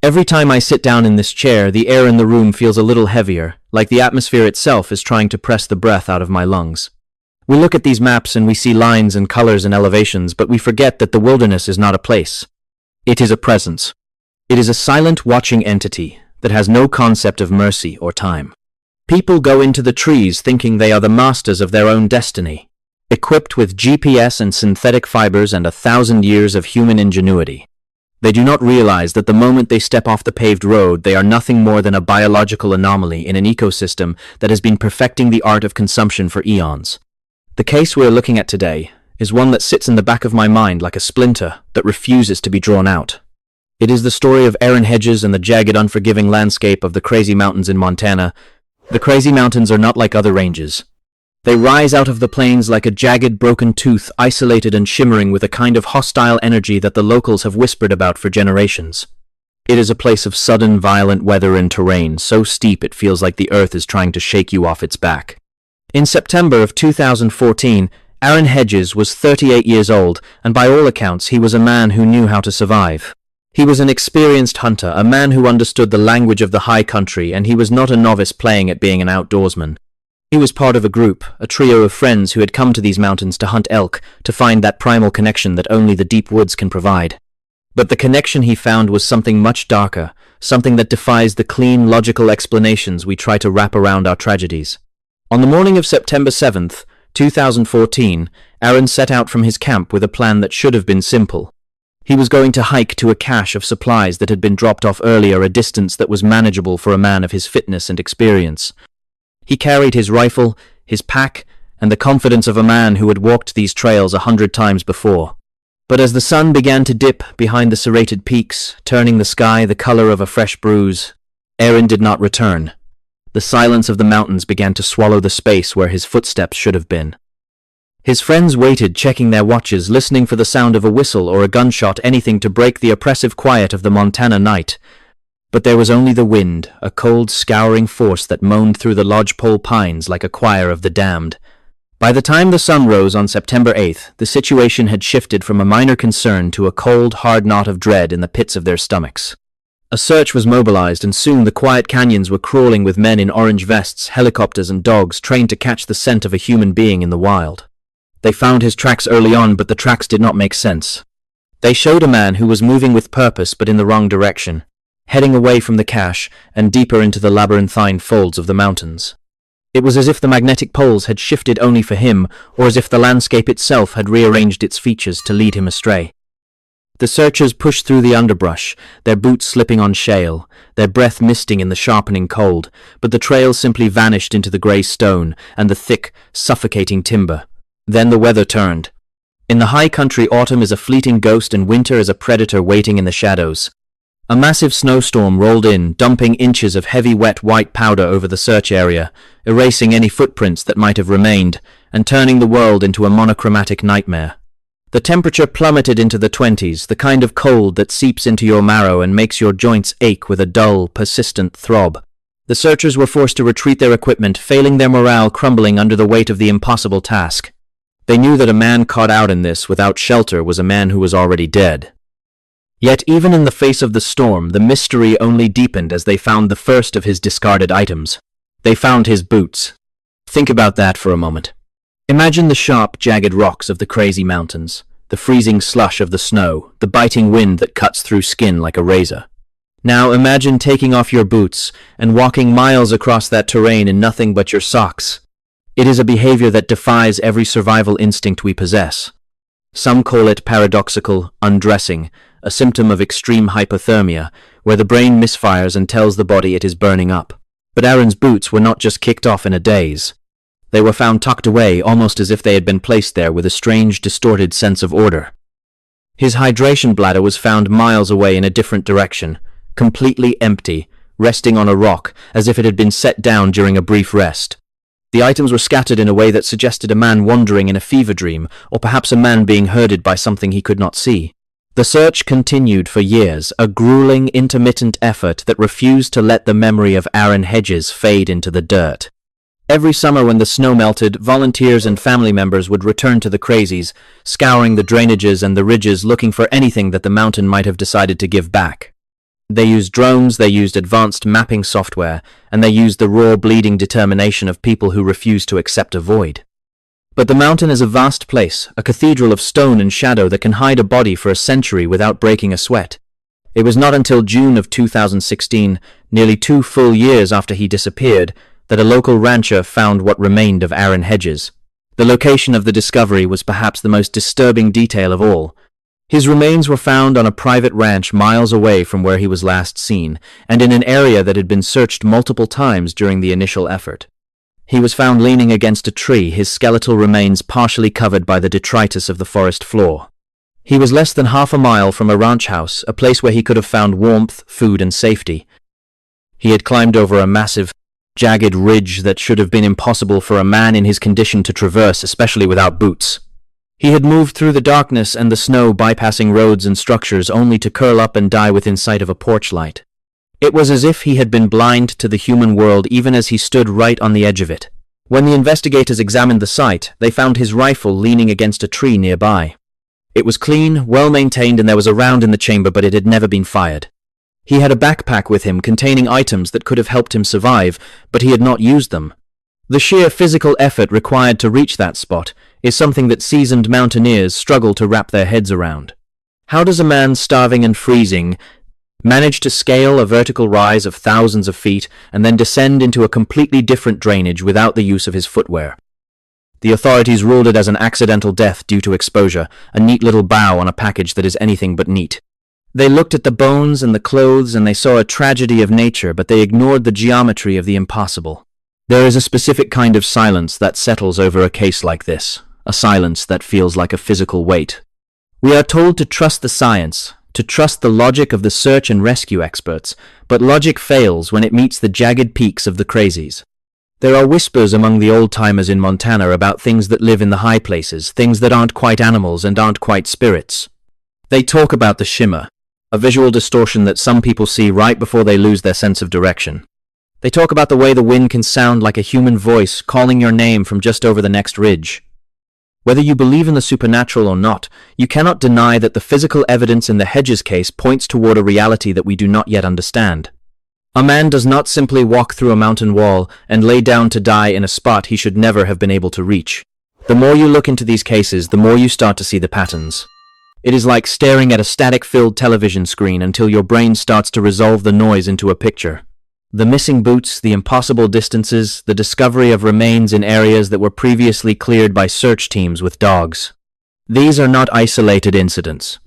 Every time I sit down in this chair, the air in the room feels a little heavier, like the atmosphere itself is trying to press the breath out of my lungs. We look at these maps and we see lines and colors and elevations, but we forget that the wilderness is not a place. It is a presence. It is a silent, watching entity that has no concept of mercy or time. People go into the trees thinking they are the masters of their own destiny, equipped with GPS and synthetic fibers and 1,000 years of human ingenuity. They do not realize that the moment they step off the paved road, they are nothing more than a biological anomaly in an ecosystem that has been perfecting the art of consumption for eons. The case we are looking at today is one that sits in the back of my mind like a splinter that refuses to be drawn out. It is the story of Aaron Hedges and the jagged, unforgiving landscape of the Crazy Mountains in Montana. The Crazy Mountains are not like other ranges. They rise out of the plains like a jagged, broken tooth, isolated and shimmering with a kind of hostile energy that the locals have whispered about for generations. It is a place of sudden, violent weather and terrain, so steep it feels like the earth is trying to shake you off its back. In September of 2014, Aaron Hedges was 38 years old, and by all accounts he was a man who knew how to survive. He was an experienced hunter, a man who understood the language of the high country, and he was not a novice playing at being an outdoorsman. He was part of a group, a trio of friends who had come to these mountains to hunt elk, to find that primal connection that only the deep woods can provide. But the connection he found was something much darker, something that defies the clean, logical explanations we try to wrap around our tragedies. On the morning of September 7th, 2014, Aaron set out from his camp with a plan that should have been simple. He was going to hike to a cache of supplies that had been dropped off earlier, a distance that was manageable for a man of his fitness and experience. He carried his rifle, his pack, and the confidence of a man who had walked these trails 100 times before. But as the sun began to dip behind the serrated peaks, turning the sky the color of a fresh bruise, Aaron did not return. The silence of the mountains began to swallow the space where his footsteps should have been. His friends waited, checking their watches, listening for the sound of a whistle or a gunshot, anything to break the oppressive quiet of the Montana night. But there was only the wind, a cold, scouring force that moaned through the lodgepole pines like a choir of the damned. By the time the sun rose on September 8th, the situation had shifted from a minor concern to a cold, hard knot of dread in the pits of their stomachs. A search was mobilized, and soon the quiet canyons were crawling with men in orange vests, helicopters, and dogs trained to catch the scent of a human being in the wild. They found his tracks early on, but the tracks did not make sense. They showed a man who was moving with purpose but in the wrong direction, heading away from the cache and deeper into the labyrinthine folds of the mountains. It was as if the magnetic poles had shifted only for him, or as if the landscape itself had rearranged its features to lead him astray. The searchers pushed through the underbrush, their boots slipping on shale, their breath misting in the sharpening cold, but the trail simply vanished into the grey stone and the thick, suffocating timber. Then the weather turned. In the high country, autumn is a fleeting ghost and winter is a predator waiting in the shadows. A massive snowstorm rolled in, dumping inches of heavy wet white powder over the search area, erasing any footprints that might have remained, and turning the world into a monochromatic nightmare. The temperature plummeted into the 20s, the kind of cold that seeps into your marrow and makes your joints ache with a dull, persistent throb. The searchers were forced to retreat their equipment, failing their morale crumbling under the weight of the impossible task. They knew that a man caught out in this without shelter was a man who was already dead. Yet even in the face of the storm, the mystery only deepened as they found the first of his discarded items. They found his boots. Think about that for a moment. Imagine the sharp, jagged rocks of the Crazy Mountains, the freezing slush of the snow, the biting wind that cuts through skin like a razor. Now imagine taking off your boots and walking miles across that terrain in nothing but your socks. It is a behavior that defies every survival instinct we possess. Some call it paradoxical undressing, a symptom of extreme hypothermia, where the brain misfires and tells the body it is burning up. But Aaron's boots were not just kicked off in a daze. They were found tucked away, almost as if they had been placed there with a strange, distorted sense of order. His hydration bladder was found miles away in a different direction, completely empty, resting on a rock, as if it had been set down during a brief rest. The items were scattered in a way that suggested a man wandering in a fever dream, or perhaps a man being herded by something he could not see. The search continued for years, a grueling, intermittent effort that refused to let the memory of Aaron Hedges fade into the dirt. Every summer when the snow melted, volunteers and family members would return to the Crazies, scouring the drainages and the ridges looking for anything that the mountain might have decided to give back. They used drones, they used advanced mapping software, and they used the raw, bleeding determination of people who refused to accept a void. But the mountain is a vast place, a cathedral of stone and shadow that can hide a body for a century without breaking a sweat. It was not until June of 2016, nearly 2 full years after he disappeared, that a local rancher found what remained of Aaron Hedges. The location of the discovery was perhaps the most disturbing detail of all. His remains were found on a private ranch miles away from where he was last seen, and in an area that had been searched multiple times during the initial effort. He was found leaning against a tree, his skeletal remains partially covered by the detritus of the forest floor. He was less than half a mile from a ranch house, a place where he could have found warmth, food, and safety. He had climbed over a massive, jagged ridge that should have been impossible for a man in his condition to traverse, especially without boots. He had moved through the darkness and the snow, bypassing roads and structures, only to curl up and die within sight of a porch light. It was as if he had been blind to the human world even as he stood right on the edge of it. When the investigators examined the site, they found his rifle leaning against a tree nearby. It was clean, well-maintained, and there was a round in the chamber, but it had never been fired. He had a backpack with him containing items that could have helped him survive, but he had not used them. The sheer physical effort required to reach that spot is something that seasoned mountaineers struggle to wrap their heads around. How does a man starving and freezing manage to scale a vertical rise of thousands of feet and then descend into a completely different drainage without the use of his footwear? The authorities ruled it as an accidental death due to exposure, a neat little bow on a package that is anything but neat. They looked at the bones and the clothes and they saw a tragedy of nature, but they ignored the geometry of the impossible. There is a specific kind of silence that settles over a case like this, a silence that feels like a physical weight. We are told to trust the science, to trust the logic of the search and rescue experts, but logic fails when it meets the jagged peaks of the crazies. There are whispers among the old-timers in Montana about things that live in the high places, things that aren't quite animals and aren't quite spirits. They talk about the shimmer, a visual distortion that some people see right before they lose their sense of direction. They talk about the way the wind can sound like a human voice calling your name from just over the next ridge. Whether you believe in the supernatural or not, you cannot deny that the physical evidence in the Hedges case points toward a reality that we do not yet understand. A man does not simply walk through a mountain wall and lay down to die in a spot he should never have been able to reach. The more you look into these cases, the more you start to see the patterns. It is like staring at a static-filled television screen until your brain starts to resolve the noise into a picture. The missing boots, the impossible distances, the discovery of remains in areas that were previously cleared by search teams with dogs. These are not isolated incidents.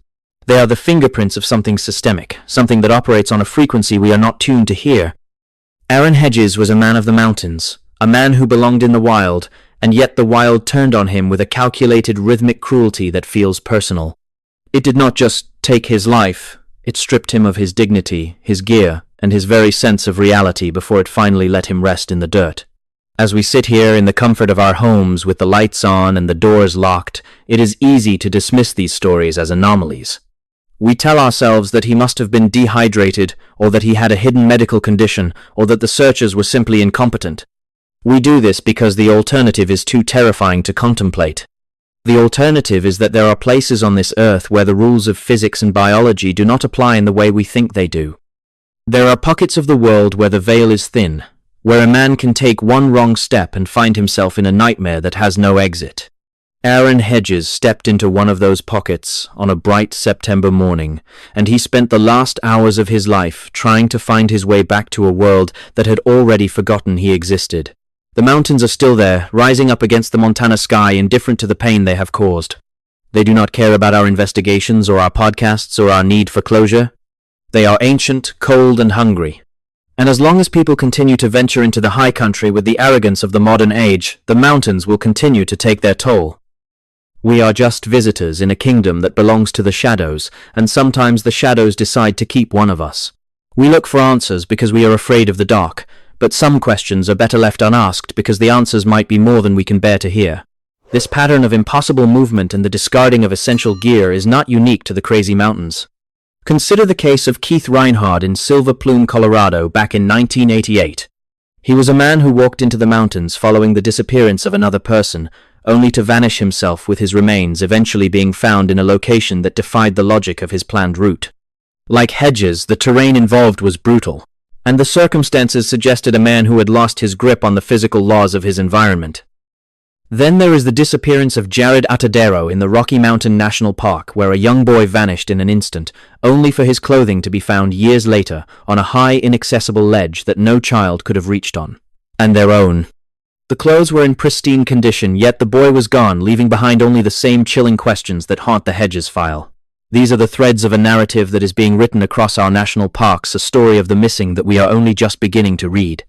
They are the fingerprints of something systemic, something that operates on a frequency we are not tuned to hear. Aaron Hedges was a man of the mountains, a man who belonged in the wild, and yet the wild turned on him with a calculated rhythmic cruelty that feels personal. It did not just take his life, it stripped him of his dignity, his gear, and his very sense of reality before it finally let him rest in the dirt. As we sit here in the comfort of our homes with the lights on and the doors locked, it is easy to dismiss these stories as anomalies. We tell ourselves that he must have been dehydrated, or that he had a hidden medical condition, or that the searchers were simply incompetent. We do this because the alternative is too terrifying to contemplate. The alternative is that there are places on this earth where the rules of physics and biology do not apply in the way we think they do. There are pockets of the world where the veil is thin, where a man can take one wrong step and find himself in a nightmare that has no exit. Aaron Hedges stepped into one of those pockets on a bright September morning, and he spent the last hours of his life trying to find his way back to a world that had already forgotten he existed. The mountains are still there, rising up against the Montana sky, indifferent to the pain they have caused. They do not care about our investigations or our podcasts or our need for closure. They are ancient, cold, and hungry. And as long as people continue to venture into the high country with the arrogance of the modern age, the mountains will continue to take their toll. We are just visitors in a kingdom that belongs to the shadows, and sometimes the shadows decide to keep one of us. We look for answers because we are afraid of the dark, but some questions are better left unasked because the answers might be more than we can bear to hear. This pattern of impossible movement and the discarding of essential gear is not unique to the crazy mountains. Consider the case of Keith Reinhard in Silver Plume, Colorado, back in 1988. He was a man who walked into the mountains following the disappearance of another person, only to vanish himself with his remains eventually being found in a location that defied the logic of his planned route. Like Hedges, the terrain involved was brutal, and the circumstances suggested a man who had lost his grip on the physical laws of his environment. Then there is the disappearance of Jaryd Atadero in the Rocky Mountain National Park, where a young boy vanished in an instant, only for his clothing to be found years later on a high, inaccessible ledge that no child could have reached on. And their own. The clothes were in pristine condition, yet the boy was gone, leaving behind only the same chilling questions that haunt the Hedges file. These are the threads of a narrative that is being written across our national parks, a story of the missing that we are only just beginning to read.